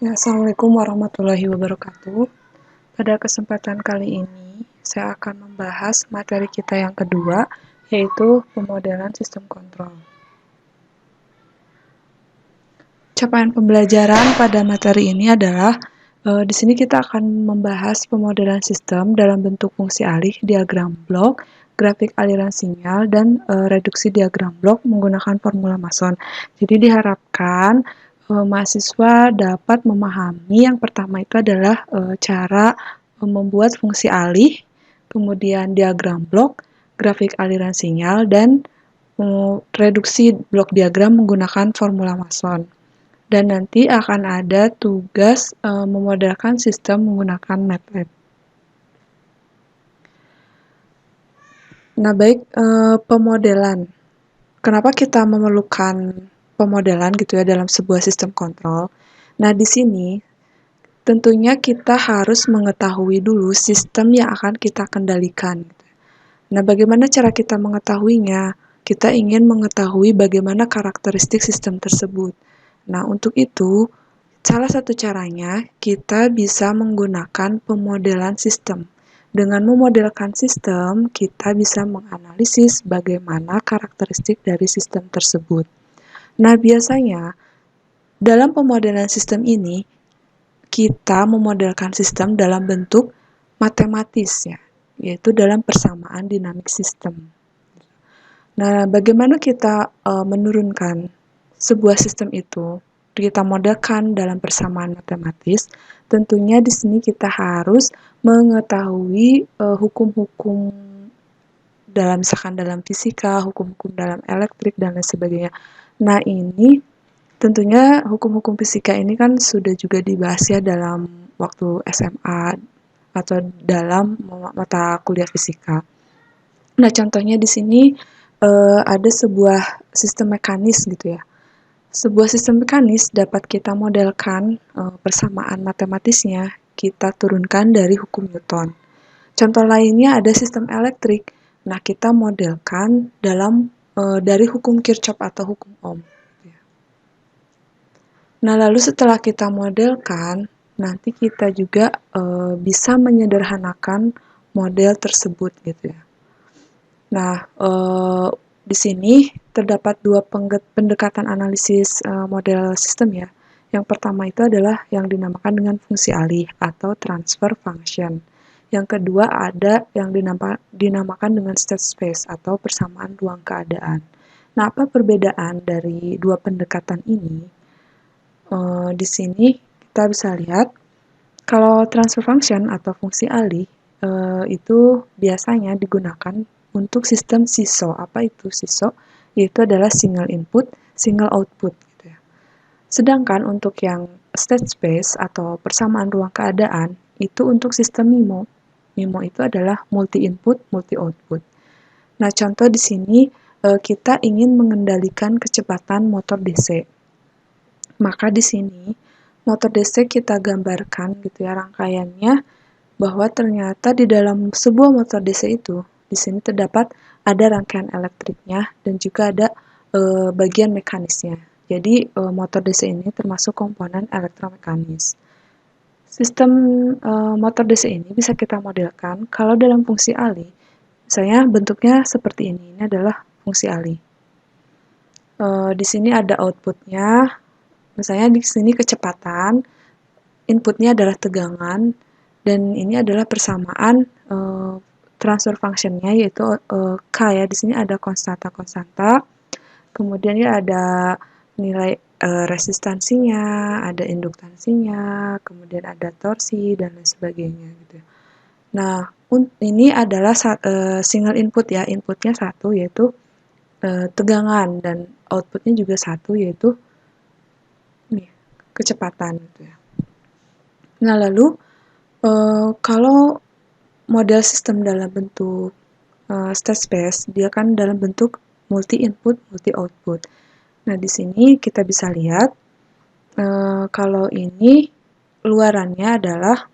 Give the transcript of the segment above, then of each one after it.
Ya, Assalamualaikum warahmatullahi wabarakatuh. Pada kesempatan kali ini, saya akan membahas materi kita yang kedua, yaitu pemodelan sistem kontrol. Capaian pembelajaran pada materi ini adalah, di sini kita akan membahas pemodelan sistem dalam bentuk fungsi alih, diagram blok, grafik aliran sinyal, dan reduksi diagram blok menggunakan formula Mason. Jadi diharapkan mahasiswa dapat memahami yang pertama itu adalah cara membuat fungsi alih, kemudian diagram blok, grafik aliran sinyal, dan reduksi blok diagram menggunakan formula Mason. Dan nanti akan ada tugas memodelkan sistem menggunakan MATLAB. Nah, baik, pemodelan. Kenapa kita memerlukan pemodelan gitu ya dalam sebuah sistem kontrol? Nah, di sini tentunya kita harus mengetahui dulu sistem yang akan kita kendalikan. Nah, bagaimana cara kita mengetahuinya? Kita ingin mengetahui bagaimana karakteristik sistem tersebut. Nah, untuk itu, salah satu caranya kita bisa menggunakan pemodelan sistem. Dengan memodelkan sistem, kita bisa menganalisis bagaimana karakteristik dari sistem tersebut. Nah, biasanya dalam pemodelan sistem ini, kita memodelkan sistem dalam bentuk matematis ya, yaitu dalam persamaan dinamik sistem. Nah, bagaimana kita menurunkan sebuah sistem itu? Kita modelkan dalam persamaan matematis. Tentunya di sini kita harus mengetahui hukum-hukum misalkan dalam fisika, hukum-hukum dalam elektrik dan lain sebagainya. Nah, ini tentunya hukum-hukum fisika ini kan sudah juga dibahas ya dalam waktu SMA atau dalam mata kuliah fisika. Nah, contohnya di sini ada sebuah sistem mekanis gitu ya. Sebuah sistem mekanis dapat kita modelkan persamaan matematisnya, kita turunkan dari hukum Newton. Contoh lainnya ada sistem elektrik. Nah, kita modelkan dalam dari hukum Kirchhoff atau hukum Ohm. Nah, lalu setelah kita modelkan, nanti kita juga bisa menyederhanakan model tersebut gitu ya. Nah, di sini terdapat dua pendekatan analisis model sistem ya. Yang pertama itu adalah yang dinamakan dengan fungsi alih atau transfer function. Yang kedua ada yang dinamakan dengan state space atau persamaan ruang keadaan. Nah, apa perbedaan dari dua pendekatan ini? Di sini kita bisa lihat kalau transfer function atau fungsi alih itu biasanya digunakan untuk sistem SISO. Apa itu SISO? Yaitu adalah single input, single output. Gitu ya. Sedangkan untuk yang state space atau persamaan ruang keadaan itu untuk sistem MIMO. MIMO itu adalah multi input, multi output. Nah, contoh di sini kita ingin mengendalikan kecepatan motor DC. Maka di sini motor DC kita gambarkan gitu ya rangkaiannya bahwa ternyata di dalam sebuah motor DC itu di sini terdapat ada rangkaian elektriknya dan juga ada bagian mekanisnya. Jadi motor DC ini termasuk komponen elektromekanis. Sistem motor DC ini bisa kita modelkan kalau dalam fungsi alih, misalnya bentuknya seperti ini. Ini adalah fungsi alih. Di sini ada outputnya. Misalnya di sini kecepatan, inputnya adalah tegangan, dan ini adalah persamaan transfer functionnya yaitu K ya. Di sini ada konstanta-konstanta, kemudian ya ada nilai resistansinya, ada induktansinya, kemudian ada torsi dan lain sebagainya gitu. Nah, ini adalah single input ya, inputnya satu yaitu tegangan dan outputnya juga satu yaitu kecepatan gitu ya. Nah, lalu kalau model sistem dalam bentuk state space, dia kan dalam bentuk multi input, multi output. Nah, di sini kita bisa lihat kalau ini luarannya adalah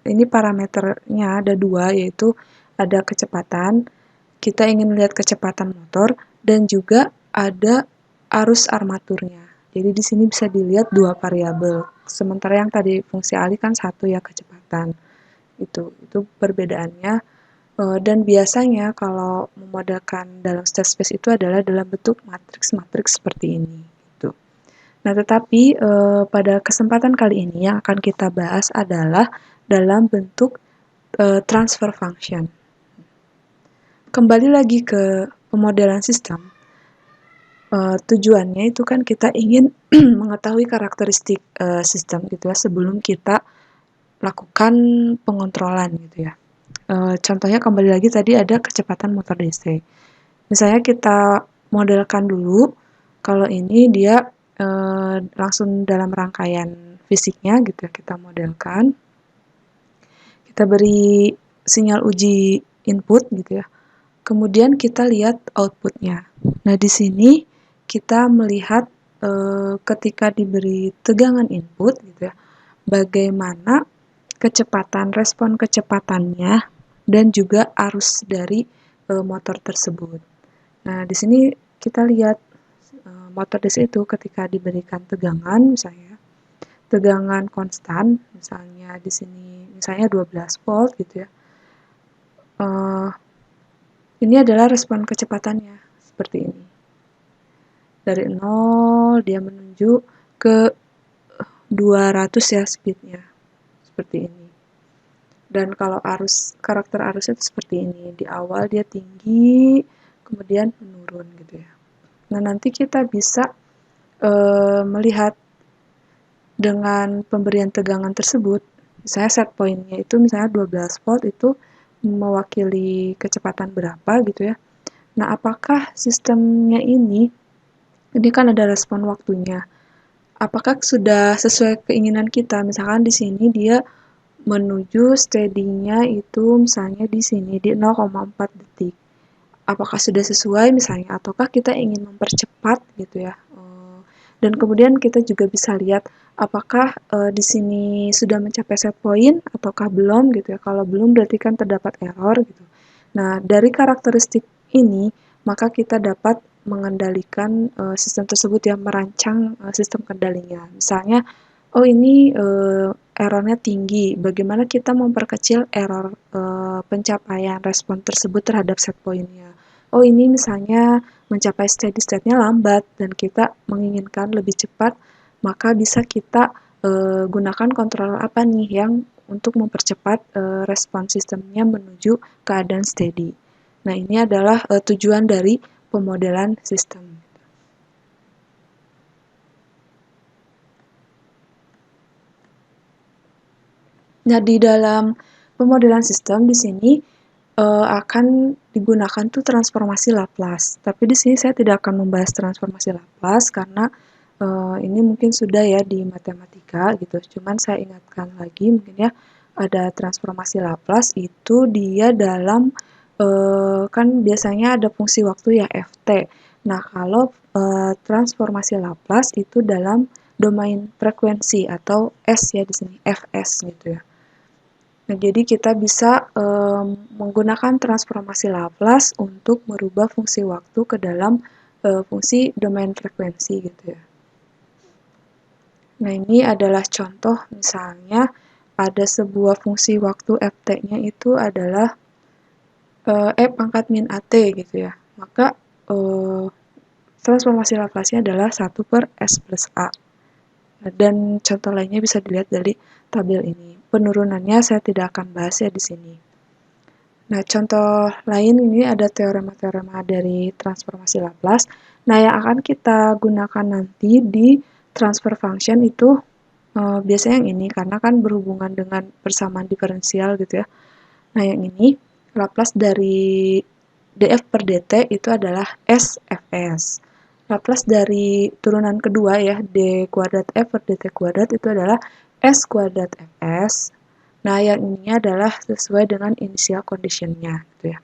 ini parameternya ada dua, yaitu ada kecepatan, kita ingin melihat kecepatan motor, dan juga ada arus armaturnya. Jadi di sini bisa dilihat dua variabel. sementara yang tadi fungsi alih kan 1 ya, kecepatan. Itu perbedaannya. Dan biasanya kalau memodelkan dalam state space itu adalah dalam bentuk matriks-matriks seperti ini gitu. Nah, tetapi pada kesempatan kali ini yang akan kita bahas adalah dalam bentuk transfer function. Kembali lagi ke pemodelan sistem, tujuannya itu kan kita ingin mengetahui karakteristik sistem gitu ya sebelum kita lakukan pengontrolan gitu ya. Contohnya kembali lagi tadi ada kecepatan motor DC. Misalnya kita modelkan dulu, kalau ini dia langsung dalam rangkaian fisiknya gitu ya, kita modelkan. Kita beri sinyal uji input gitu ya. Kemudian kita lihat outputnya. Nah, di sini kita melihat ketika diberi tegangan input gitu ya, bagaimana kecepatan, respon kecepatannya, dan juga arus dari motor tersebut. Nah, di sini kita lihat motor DC itu ketika diberikan tegangan, misalnya tegangan konstan, misalnya di sini misalnya 12 volt gitu ya. Ini adalah respon kecepatannya seperti ini. Dari 0 dia menuju ke 200 ya speednya. Seperti ini. Dan kalau karakter arusnya itu seperti ini. Di awal dia tinggi, kemudian menurun gitu ya. Nah, nanti kita bisa melihat dengan pemberian tegangan tersebut, misalnya set point-nya itu misalnya 12 volt itu mewakili kecepatan berapa gitu ya. Nah, apakah sistemnya ini kan ada respon waktunya. Apakah sudah sesuai keinginan kita? Misalkan di sini dia menuju steady-nya itu misalnya di sini di 0,4 detik. Apakah sudah sesuai misalnya ataukah kita ingin mempercepat gitu ya. Dan kemudian kita juga bisa lihat apakah di sini sudah mencapai set point ataukah belum gitu ya. Kalau belum berarti kan terdapat error gitu. Nah, dari karakteristik ini maka kita dapat mengendalikan sistem tersebut ya, merancang sistem kendalinya. Misalnya, oh ini errornya tinggi, bagaimana kita memperkecil error pencapaian respon tersebut terhadap set point-nya. Oh ini misalnya mencapai steady state-nya lambat dan kita menginginkan lebih cepat, maka bisa kita gunakan controller apa nih yang untuk mempercepat respon sistemnya menuju keadaan steady. Nah, ini adalah tujuan dari pemodelan sistem. Nah, di dalam pemodelan sistem di sini akan digunakan tuh transformasi Laplace. Tapi di sini saya tidak akan membahas transformasi Laplace karena ini mungkin sudah ya di matematika gitu. Cuman saya ingatkan lagi mungkin ya, ada transformasi Laplace itu dia dalam kan biasanya ada fungsi waktu ya Ft. Nah, kalau transformasi Laplace itu dalam domain frekuensi atau S ya di sini Fs gitu ya. Nah, jadi kita bisa menggunakan transformasi Laplace untuk merubah fungsi waktu ke dalam fungsi domain frekuensi gitu ya. Nah, ini adalah contoh misalnya ada sebuah fungsi waktu ft-nya itu adalah E pangkat min AT gitu ya. Maka transformasi Laplace-nya adalah 1 per S plus A. Dan contoh lainnya bisa dilihat dari tabel ini. Penurunannya saya tidak akan bahas ya di sini. Nah, contoh lain ini ada teorema-teorema dari transformasi Laplace. Nah, yang akan kita gunakan nanti di transfer function itu biasanya yang ini, karena kan berhubungan dengan persamaan diferensial gitu ya. Nah, yang ini, Laplace dari df per dt itu adalah SFS. Laplace dari turunan kedua ya, d kuadrat f per dt kuadrat itu adalah s kuadrat fs. Nah, yang ini adalah sesuai dengan initial condition-nya gitu ya.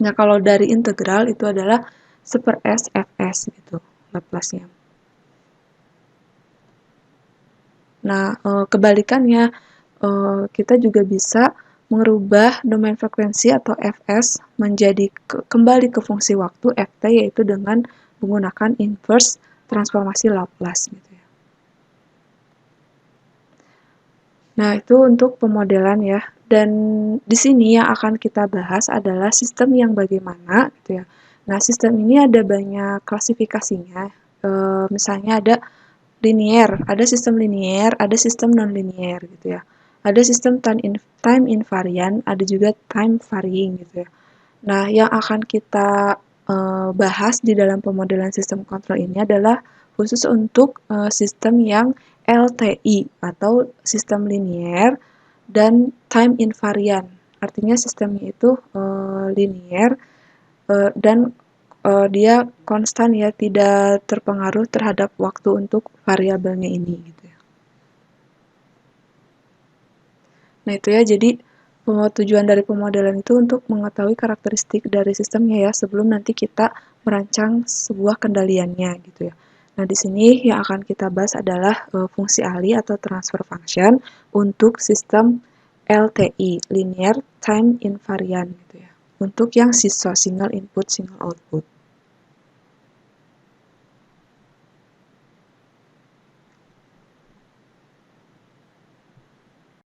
Nah, kalau dari integral itu adalah 1 per s fs gitu Laplace-nya. Nah, kebalikannya kita juga bisa merubah domain frekuensi atau Fs menjadi kembali ke fungsi waktu Ft, yaitu dengan menggunakan inverse transformasi Laplace gitu ya. Nah, itu untuk pemodelan ya. Dan di sini yang akan kita bahas adalah sistem yang bagaimana gitu ya. Nah, sistem ini ada banyak klasifikasinya. Misalnya ada linier, ada sistem linier, ada sistem non-linier gitu ya. Ada sistem time invariant, ada juga time varying gitu ya. Nah, yang akan kita bahas di dalam pemodelan sistem kontrol ini adalah khusus untuk sistem yang LTI atau sistem linier dan time invariant. Artinya sistemnya itu linier dan dia konstan ya, tidak terpengaruh terhadap waktu untuk variabelnya ini gitu ya. Nah, itu ya, jadi tujuan dari pemodelan itu untuk mengetahui karakteristik dari sistemnya ya, sebelum nanti kita merancang sebuah kendaliannya gitu ya. Nah, di sini yang akan kita bahas adalah fungsi ahli atau transfer function untuk sistem LTI, linear time invariant gitu ya. Untuk yang siswa single input single output.